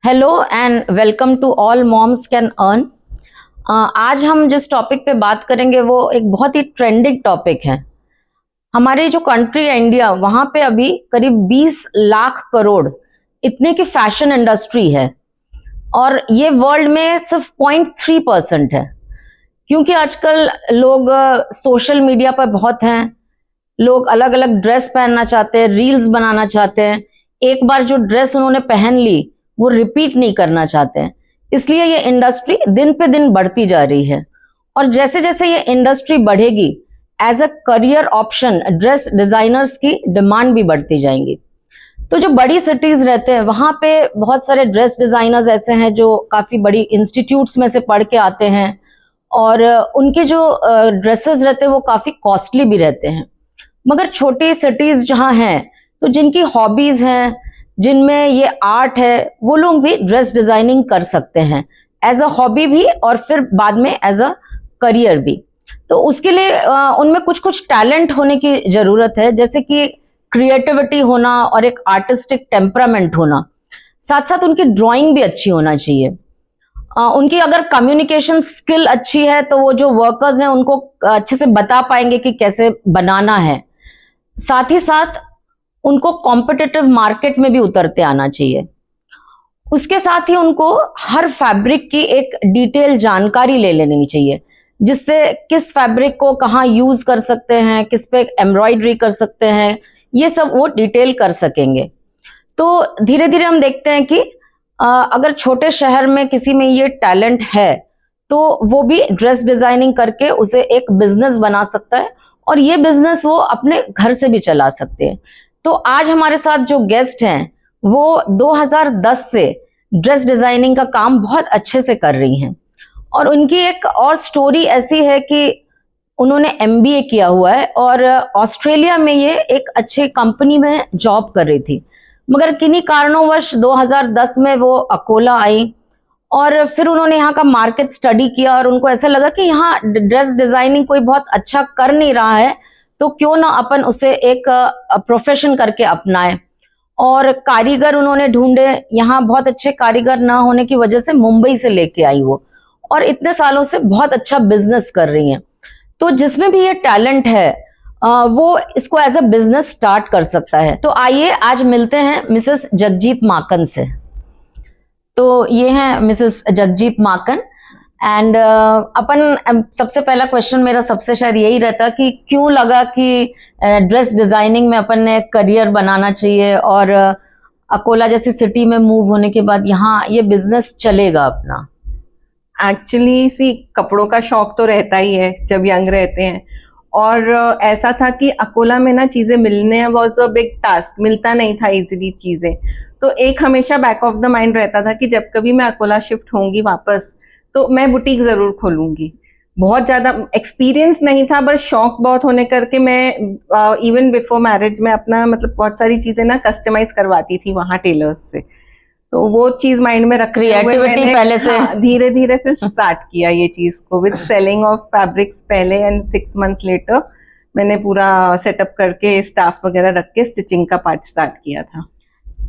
Hello and welcome to all moms can earn. आज हम जिस टॉपिक पे बात करेंगे वो एक बहुत ही ट्रेंडिंग टॉपिक है। हमारी जो कंट्री है इंडिया, वहां पे अभी करीब 20 लाख करोड़ इतने की फैशन इंडस्ट्री है और ये वर्ल्ड में सिर्फ 0.3% है। क्योंकि आजकल लोग सोशल मीडिया पर बहुत हैं, लोग अलग अलग ड्रेस पहनना चाहते हैं, रील्स बनाना चाहते हैं। एक बार जो ड्रेस उन्होंने पहन ली वो रिपीट नहीं करना चाहते हैं, इसलिए ये इंडस्ट्री दिन पे दिन बढ़ती जा रही है। और जैसे जैसे ये इंडस्ट्री बढ़ेगी, as a career option dress designers की डिमांड भी बढ़ती जाएंगी। तो जो बड़ी सिटीज रहते हैं वहां पे बहुत सारे ड्रेस डिजाइनर्स ऐसे हैं जो काफी बड़ी इंस्टीट्यूट्स में से पढ़ के आते हैं और उनके जो ड्रेसेस रहते हैं वो काफी कॉस्टली भी रहते हैं। मगर छोटी सिटीज जहां हैं, तो जिनकी हॉबीज हैं, जिनमें ये आर्ट है, वो लोग भी ड्रेस डिजाइनिंग कर सकते हैं एज अ हॉबी भी और फिर बाद में एज अ करियर भी। तो उसके लिए उनमें कुछ कुछ टैलेंट होने की जरूरत है, जैसे कि क्रिएटिविटी होना और एक आर्टिस्टिक टेम्परामेंट होना। साथ साथ उनकी ड्राइंग भी अच्छी होना चाहिए। उनकी अगर कम्युनिकेशन स्किल अच्छी है तो वो जो वर्कर्स हैं उनको अच्छे से बता पाएंगे कि कैसे बनाना है। साथ ही साथ उनको कॉम्पिटिटिव मार्केट में भी उतरते आना चाहिए। उसके साथ ही उनको हर फैब्रिक की एक डिटेल जानकारी ले लेनी चाहिए, जिससे किस फैब्रिक को कहाँ यूज कर सकते हैं, किस पे एम्ब्रॉयडरी कर सकते हैं, ये सब वो डिटेल कर सकेंगे। तो धीरे धीरे हम देखते हैं कि अगर छोटे शहर में किसी में ये टैलेंट है तो वो भी ड्रेस डिजाइनिंग करके उसे एक बिजनेस बना सकता है और ये बिजनेस वो अपने घर से भी चला सकते हैं। तो आज हमारे साथ जो गेस्ट हैं वो 2010 से ड्रेस डिजाइनिंग का काम बहुत अच्छे से कर रही हैं और उनकी एक और स्टोरी ऐसी है कि उन्होंने एमबीए किया हुआ है और ऑस्ट्रेलिया में ये एक अच्छी कंपनी में जॉब कर रही थी, मगर किन्हीं कारणोंवश 2010 में वो अकोला आई और फिर उन्होंने यहाँ का मार्केट स्टडी किया और उनको ऐसा लगा कि यहाँ ड्रेस डिजाइनिंग कोई बहुत अच्छा कर नहीं रहा है, तो क्यों ना अपन उसे एक प्रोफेशन करके अपनाएं। और कारीगर उन्होंने ढूंढे, यहाँ बहुत अच्छे कारीगर ना होने की वजह से मुंबई से लेके आई वो, और इतने सालों से बहुत अच्छा बिजनेस कर रही हैं। तो जिसमें भी ये टैलेंट है वो इसको एज अ बिजनेस स्टार्ट कर सकता है। तो आइए आज मिलते हैं मिसेस जगजीत माकन से। तो ये हैं मिसेस जगजीत माकन एंड अपन सबसे पहला क्वेश्चन मेरा सबसे शायद यही रहता कि क्यों लगा कि ड्रेस डिजाइनिंग में अपन ने करियर बनाना चाहिए और अकोला जैसी सिटी में मूव होने के बाद यहाँ ये बिजनेस चलेगा अपना। एक्चुअली कपड़ों का शौक तो रहता ही है जब यंग रहते हैं, और ऐसा था कि अकोला में ना चीजें मिलने वाज अ बिग टास्क, मिलता नहीं था इजीली चीजें। तो एक हमेशा बैक ऑफ द माइंड रहता था कि जब कभी मैं अकोला शिफ्ट होंगी वापस तो मैं बुटीक जरूर खोलूंगी। बहुत ज्यादा एक्सपीरियंस नहीं था, बट शौक बहुत होने करके मैं इवन बिफोर मैरिज में अपना मतलब बहुत सारी चीजें ना कस्टमाइज करवाती थी वहां टेलर्स से। तो वो चीज माइंड में रख क्रिएटिविटी पहले से धीरे धीरे फिर स्टार्ट किया ये चीज को विद सेलिंग ऑफ फैब्रिक्स पहले, एंड 6 months लेटर मैंने पूरा सेटअप करके स्टाफ वगैरह रख के स्टिचिंग का पार्ट स्टार्ट किया था।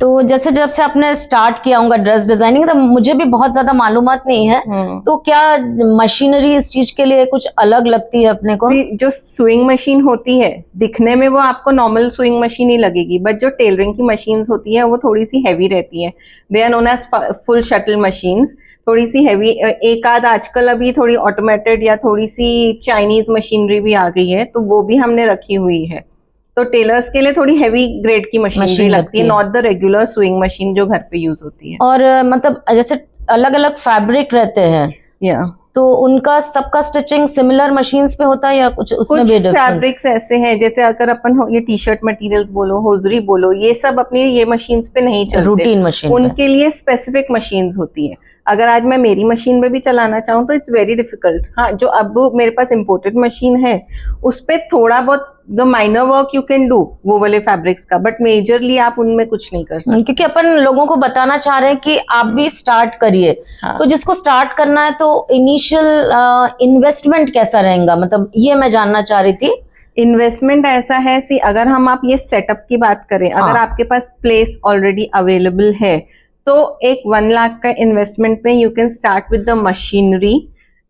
तो जैसे जब से आपने स्टार्ट किया होगा ड्रेस डिजाइनिंग, तो मुझे भी बहुत ज्यादा मालूमात नहीं है, तो क्या मशीनरी इस चीज के लिए कुछ अलग लगती है अपने को? जो स्विंग मशीन होती है दिखने में वो आपको नॉर्मल स्विंग मशीन ही लगेगी, बट जो टेलरिंग की मशीन्स होती है वो थोड़ी सी हैवी रहती है। They are known as full shuttle machines, थोड़ी सी हैवी। एक आध आजकल अभी थोड़ी ऑटोमेटेड या थोड़ी सी चाइनीज मशीनरी भी आ गई है, तो वो भी हमने रखी हुई है। तो टेलर्स के लिए थोड़ी हैवी ग्रेड की मशीनरी लगती है, not the regular swing machine जो घर पे यूज होती है। और मतलब जैसे अलग अलग फैब्रिक रहते हैं तो उनका सबका स्टिचिंग सिमिलर मशीन्स पे होता है या कुछ उसमें भी डिफरेंस? फैब्रिक्स ऐसे हैं जैसे अगर अपन ये टी शर्ट मटेरियल्स बोलो, होजरी बोलो, ये सब अपनी ये मशीन्स पे नहीं चलते, रूटीन मशीन उनके लिए स्पेसिफिक मशीन्स होती है। अगर आज मैं मेरी मशीन में भी चलाना चाहूँ तो इट्स वेरी डिफिकल्ट। हाँ, जो अब मेरे पास इम्पोर्टेड मशीन है उस पे थोड़ा बहुत the minor work you can do वो वाले फैब्रिक्स का, बट मेजरली आप उनमें कुछ नहीं कर सकते। क्योंकि अपन लोगों को बताना चाह रहे हैं कि आप भी स्टार्ट करिए। तो जिसको स्टार्ट करना है तो इनिशियल इन्वेस्टमेंट कैसा रहेगा, मतलब ये मैं जानना चाह रही थी। इन्वेस्टमेंट ऐसा है अगर हम आप ये सेटअप की बात करें, अगर आपके पास प्लेस ऑलरेडी अवेलेबल है तो एक 1 लाख का इन्वेस्टमेंट में you can start with the machinery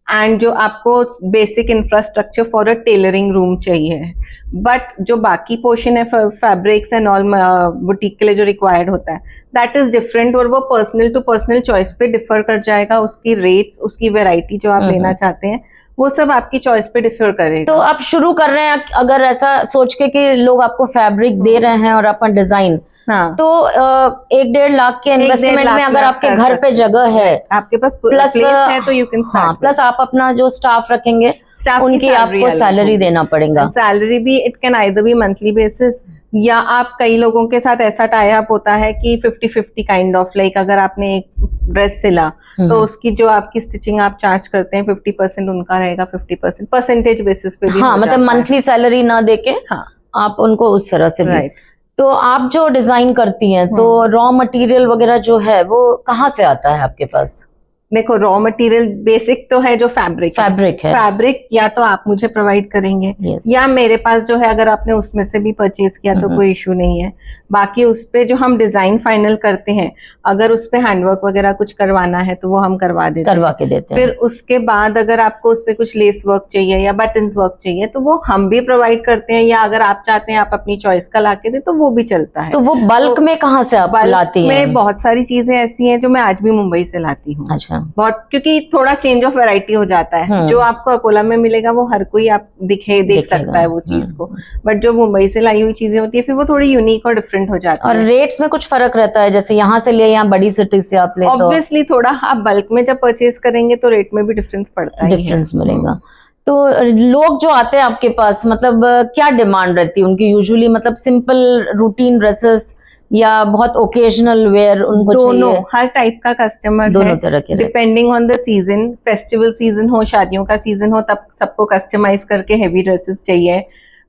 and जो आपको basic infrastructure for a tailoring room चाहिए, बट जो बाकी पोर्शन है फैब्रिक्स एंड ऑल बुटीक के लिए जो रिक्वायर्ड होता है दैट इज डिफरेंट, और वो पर्सनल टू पर्सनल चॉइस पे डिफर कर जाएगा। उसकी रेट्स, उसकी वैरायटी जो आप लेना चाहते हैं वो सब आपकी चॉइस पे डिफर करेगा। तो आप शुरू कर रहे हैं, अगर ऐसा सोच के कि लोग आपको फैब्रिक दे रहे हैं और आपका डिजाइन, हाँ, तो 1-1.5 लाख के इन्वेस्टमेंट में अगर आपके घर पे जगह है, आपके पास प्लस प्लेस है, तो यू कैन स्टार्ट। प्लस आप अपना जो स्टाफ रखेंगे उनकी आपको सैलरी देना पड़ेगा। सैलरी भी it can either be monthly basis, या आप कई लोगों के साथ ऐसा टाई अप होता है कि 50-50 काइंड ऑफ, लाइक अगर आपने एक ड्रेस सिला तो उसकी जो आपकी स्टिचिंग आप चार्ज करते हैं 50% उनका रहेगा, 50% परसेंटेज बेसिस पे भी। हाँ, मतलब मंथली सैलरी ना देके हाँ, आप उनको उस तरह से भी। राइट। तो आप जो डिजाइन करती हैं, तो रॉ मटेरियल वगैरह जो है वो कहाँ से आता है आपके पास? देखो, रॉ मटेरियल बेसिक तो है जो फैब्रिक है, फैब्रिक या तो आप मुझे प्रोवाइड करेंगे, या मेरे पास जो है अगर आपने उसमें से भी परचेज किया तो कोई इशू नहीं है। बाकी उस पे जो हम डिजाइन फाइनल करते हैं, अगर उस पे हैंडवर्क वगैरह कुछ करवाना है तो वो हम करवा के देते हैं। फिर उसके बाद अगर आपको उस पे कुछ लेस वर्क चाहिए या बटन्स वर्क चाहिए तो वो हम भी प्रोवाइड करते हैं, या अगर आप चाहते हैं आप अपनी चॉइस का लाके दे तो वो भी चलता है। तो वो बल्क में कहाँ से आप लाती हैं? बहुत सारी चीजें ऐसी हैं जो मैं आज भी मुंबई से लाती हूँ। अच्छा। बहुत, क्योंकि थोड़ा चेंज ऑफ वैरायटी हो जाता है। जो आपको अकोला में मिलेगा वो हर कोई आप देख सकता है वो चीज को, बट जो मुंबई से लाई हुई चीजें होती है फिर वो थोड़ी यूनिक और डिफरेंट हो जाती है। और रेट्स में कुछ फर्क रहता है, जैसे यहाँ से ले या बड़ी सिटी से आप ले? ऑब्वियसली थोड़ा आप बल्क में जब परचेज करेंगे तो रेट में भी डिफरेंस पड़ता है, डिफरेंस मिलेगा। तो लोग जो आते हैं आपके पास, मतलब क्या डिमांड रहती है उनकी यूजुअली? मतलब सिंपल रूटीन ड्रेसेस या बहुत ओकेजनल वेयर उनको दोनों चाहिए? हर टाइप का कस्टमर दोनों तरह के, depending on the season. Festival season हो, शादियों का सीजन हो, तब सबको कस्टमाइज करके हेवी ड्रेसेस चाहिए,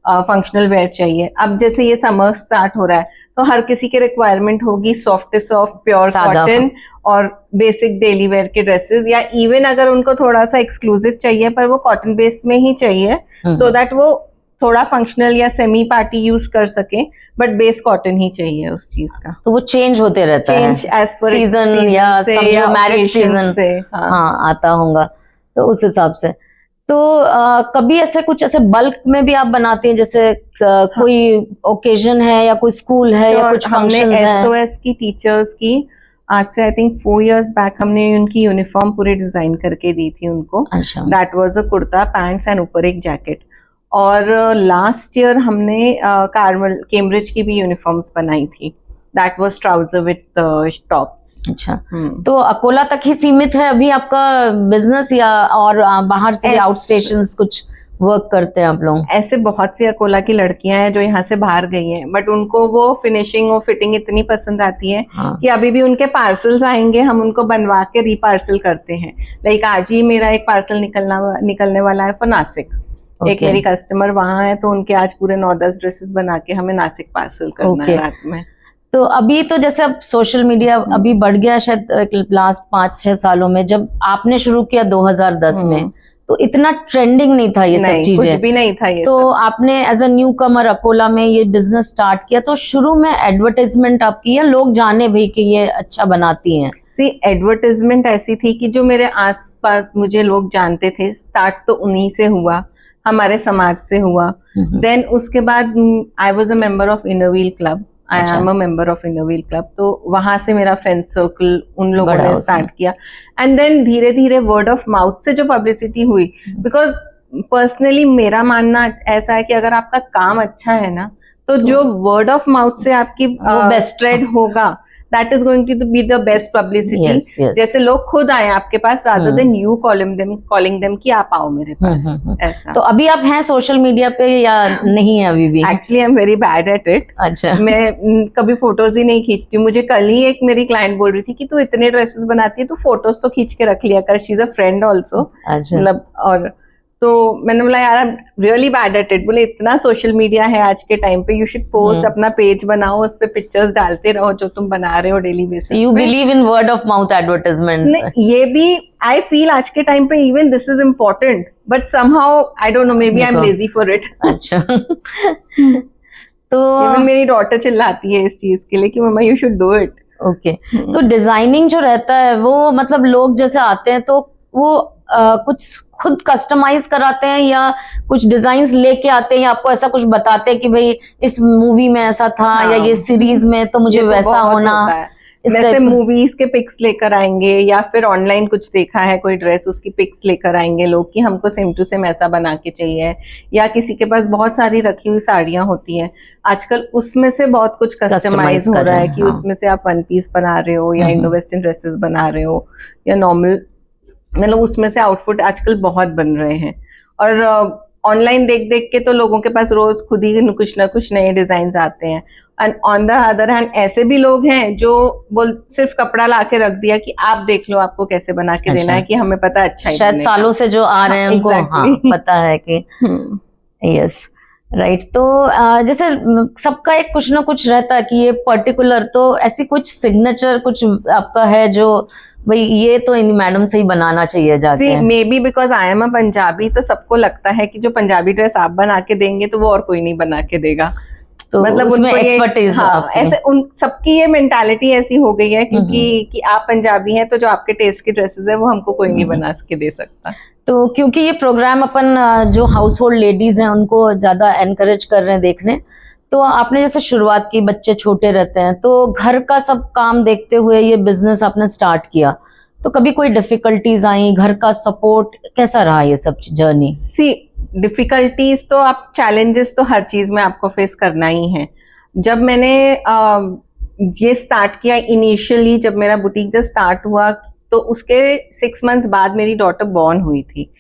फंक्शनल वेयर चाहिए। अब जैसे ये समर स्टार्ट हो रहा है तो हर किसी की रिक्वायरमेंट होगी सॉफ्ट प्योर कॉटन और बेसिक डेली वेयर के ड्रेसेस, या इवन अगर उनको थोड़ा सा एक्सक्लूसिव चाहिए पर वो कॉटन बेस में ही चाहिए, सो दैट वो थोड़ा फंक्शनल या सेमी पार्टी यूज कर सके, बट बेस कॉटन ही चाहिए उस चीज का। तो वो चेंज होते रहता है एज पर सीजन या मैरिज सीजन से, हाँ आता होगा, तो उस हिसाब से। तो कभी ऐसे कुछ ऐसे बल्क में भी आप बनाते हैं, जैसे कोई ओकेजन है या कोई स्कूल है या कुछ फंक्शन है? SOS की टीचर्स की आज से आई थिंक 4 years बैक हमने उनकी यूनिफॉर्म पूरे डिजाइन करके दी थी उनको। That was a kurta pants and ऊपर एक जैकेट। और लास्ट ईयर हमने कैम्ब्रिज की भी यूनिफॉर्म्स बनाई थी। That was trouser with tops. अच्छा, तो अकोला तक ही सीमित है अभी आपका बिजनेस, या और बाहर से आउट स्टेशंस कुछ वर्क करते हैं आप लोग? ऐसे बहुत सी अकोला की लड़कियां हैं जो यहाँ से बाहर गई हैं, बट उनको वो फिनिशिंग और फिटिंग इतनी पसंद आती है कि अभी भी उनके पार्सल्स आएंगे, हम उनको बनवा के रीपार्सल करते हैं। लाइक आज ही मेरा एक पार्सल निकलने वाला है फॉर नासिक। एक मेरी कस्टमर वहां है तो उनके आज पूरे 9-10 ड्रेसेस बना के हमें नासिक पार्सल करना है रात में। तो अभी तो जैसे अब सोशल मीडिया अभी बढ़ गया शायद लास्ट 5-6 सालों में, जब आपने शुरू किया 2010 में तो इतना ट्रेंडिंग नहीं था ये सब चीजें, कुछ भी नहीं था ये तो आपने एज अ न्यू कमर अकोला में ये बिजनेस स्टार्ट किया, तो शुरू में एडवर्टाइजमेंट आप की, या लोग जाने भाई कि ये अच्छा बनाती हैं? सी एडवर्टाइजमेंट ऐसी थी कि जो मेरे आसपास मुझे लोग जानते थे, स्टार्ट तो उन्हीं से हुआ, हमारे समाज से हुआ। देन उसके बाद I was a member of inner wheel club, I am a member of inner wheel club, तो वहां से मेरा फ्रेंड सर्कल उन लोगों ने स्टार्ट किया। एंड देन धीरे धीरे वर्ड ऑफ माउथ से जो पब्लिसिटी हुई, बिकॉज पर्सनली मेरा मानना ऐसा है कि अगर आपका काम अच्छा है ना तो जो वर्ड ऑफ माउथ से आपकी स्प्रेड होगा, that is going to be the best publicity. जैसे लोग खुद आए आपके पास rather than you calling them कि आप आओ मेरे पास। ऐसा। तो अभी आप हैं सोशल मीडिया पे या नहीं है अभी भी? Actually I am very bad at it. अच्छा। मैं कभी फोटोज ही नहीं खींचती। मुझे कल ही एक मेरी क्लाइंट बोल रही थी कि तू इतने ड्रेसेस बनाती है, तू फोटोज तो खींच के रख लिया कर। She is a friend also, मतलब। और तो मैंने बोला यार I am really bad at it. बोले इतना सोशल मीडिया है आज के टाइम पे, यू शुड पोस्ट, अपना पेज बनाओ, उस पे पिक्चर्स डालते रहो जो तुम बना रहे हो daily basis. You believe in word of mouth advertisement? ये भी आई फील आज के टाइम पे even this is important, but somehow I don't know, maybe I am lazy for it. अच्छा। तो इवन मेरी डॉटर चिल्लाती है इस चीज के लिए कि mamma you should do it. Okay. तो डिजाइनिंग जो रहता है वो मतलब लोग जैसे आते हैं तो वो कुछ खुद कस्टमाइज कराते हैं या कुछ डिजाइन्स लेके आते हैं या आपको ऐसा कुछ बताते हैं कि भाई इस मूवी में ऐसा था या ये सीरीज में तो मुझे ये तो वैसा बहुत होना, होता है। इस वैसे टाइप का? मूवीज के पिक्स लेकर आएंगे या फिर ऑनलाइन कुछ देखा है कोई ड्रेस, उसकी पिक्स लेकर आएंगे लोग कि हमको सेम टू सेम ऐसा बना के चाहिए, या किसी के पास बहुत सारी रखी हुई साड़ियां होती हैं आजकल, उसमें से बहुत कुछ कस्टमाइज हो कर रहा रहे है हैं, कि हाँ। उसमें से आप वन पीस बना रहे हो या इंडो वेस्टर्न ड्रेसेस बना रहे हो या नॉर्मल, मतलब उसमें से आउटफिट आजकल बहुत बन रहे हैं। और ऑनलाइन देख देख के तो लोगों के पास रोज खुद ही कुछ ना कुछ नए डिजाइन आते हैं। And on the other hand ऐसे भी लोग हैं जो सिर्फ कपड़ा ला के रख दिया कि आप देख लो आपको कैसे बना के देना है, कि हमें पता है अच्छा ही शायद बनेगा। सालों से जो आ रहे हैं उनको हाँ पता है कि यस राइट। तो जैसे सबका एक कुछ ना कुछ रहता है कि ये पर्टिकुलर, तो ऐसी कुछ सिग्नेचर कुछ आपका है जो भाई ये तो इन मैडम से ही बनाना चाहिए जाके? May be because I am a Punjabi, तो सबको लगता है कि जो पंजाबी ड्रेस आप बना के देंगे तो वो और कोई नहीं बना के देगा। तो मतलब उसमें उनको एक्सपर्टीज हाँ, ऐसे उन सबकी ये मेंटालिटी ऐसी हो गई है क्योंकि कि आप पंजाबी हैं तो जो आपके टेस्ट की ड्रेसेस है वो हमको कोई नहीं बना के दे सकता। तो क्योंकि ये प्रोग्राम अपन जो हाउस होल्ड लेडीज हैं उनको ज्यादा एनकरेज कर रहे हैं देखने, तो आपने जैसे शुरुआत की, बच्चे छोटे रहते हैं तो घर का सब काम देखते हुए ये बिजनेस आपने स्टार्ट किया, तो कभी कोई डिफिकल्टीज आई, घर का सपोर्ट कैसा रहा ये सब जर्नी? सी डिफिकल्टीज तो आप, चैलेंजेस तो हर चीज में आपको फेस करना ही है। जब मैंने ये स्टार्ट किया इनिशियली, जब मेरा बुटीक जब स्टार्ट हुआ तो उसके 6 मंथ्स बाद मेरी डॉटर बॉर्न हुई थी।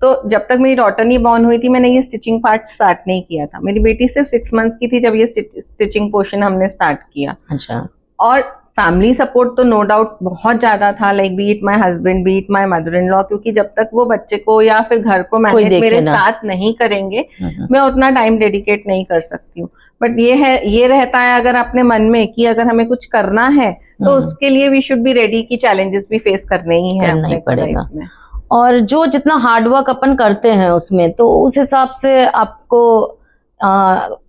तो जब तक मेरी डॉटर नहीं बॉर्न हुई थी मैंने ये स्टिचिंग पार्ट स्टार्ट नहीं किया था। मेरी बेटी सिर्फ 6 मंथ्स की थी जब ये स्टिचिंग पोर्शन हमने स्टार्ट किया। अच्छा। और फैमिली सपोर्ट तो नो डाउट बहुत ज्यादा था, like B it my husband, B it my mother in law, क्योंकि जब तक वो बच्चे को या फिर घर को मैनेज मेरे साथ नहीं करेंगे मैं उतना टाइम डेडिकेट नहीं कर सकती हूँ। बट ये रहता है अगर अपने मन में कि अगर हमें कुछ करना है तो उसके लिए वी शुड बी रेडी कि चैलेंजेस भी फेस करने ही है अपने लाइफ में। और जो जितना हार्डवर्क अपन करते हैं उसमें, तो उस हिसाब से आपको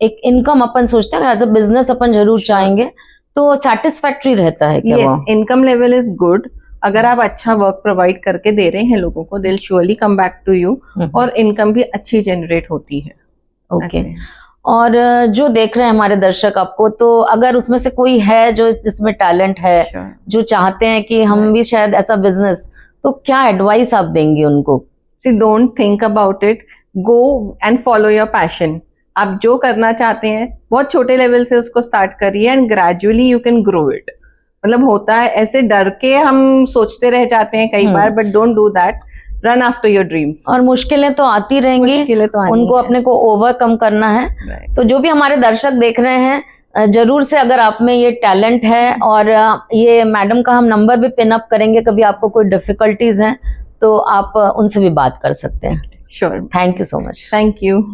एक इनकम अपन सोचते हैं एज अ बिजनेस अपन जरूर चाहेंगे, तो सेटिस्फैक्ट्री रहता है क्या? Yes, income level is good. अगर आप अच्छा वर्क प्रोवाइड करके दे रहे हैं लोगों को, they will surely come back to you, और इनकम भी अच्छी जनरेट होती है। ओके। और जो देख रहे हैं हमारे दर्शक आपको, तो अगर उसमें से कोई है जो जिसमें टैलेंट है, जो चाहते हैं कि हम भी शायद ऐसा बिजनेस, तो क्या एडवाइस आप देंगे उनको? Don't think about it, go and follow your passion. आप जो करना चाहते हैं बहुत छोटे लेवल से उसको स्टार्ट करिए and gradually you can grow it. मतलब होता है ऐसे डर के हम सोचते रह जाते हैं कई बार, but don't do that, run after your dreams. और मुश्किलें तो आती रहेंगी, तो उनको अपने को ओवरकम करना है। तो जो भी हमारे दर्शक देख रहे हैं, जरूर से अगर आप में ये टैलेंट है, और ये मैडम का हम नंबर भी पिन अप करेंगे, कभी आपको कोई डिफिकल्टीज हैं तो आप उनसे भी बात कर सकते हैं। Sure. Thank you so much. Thank you.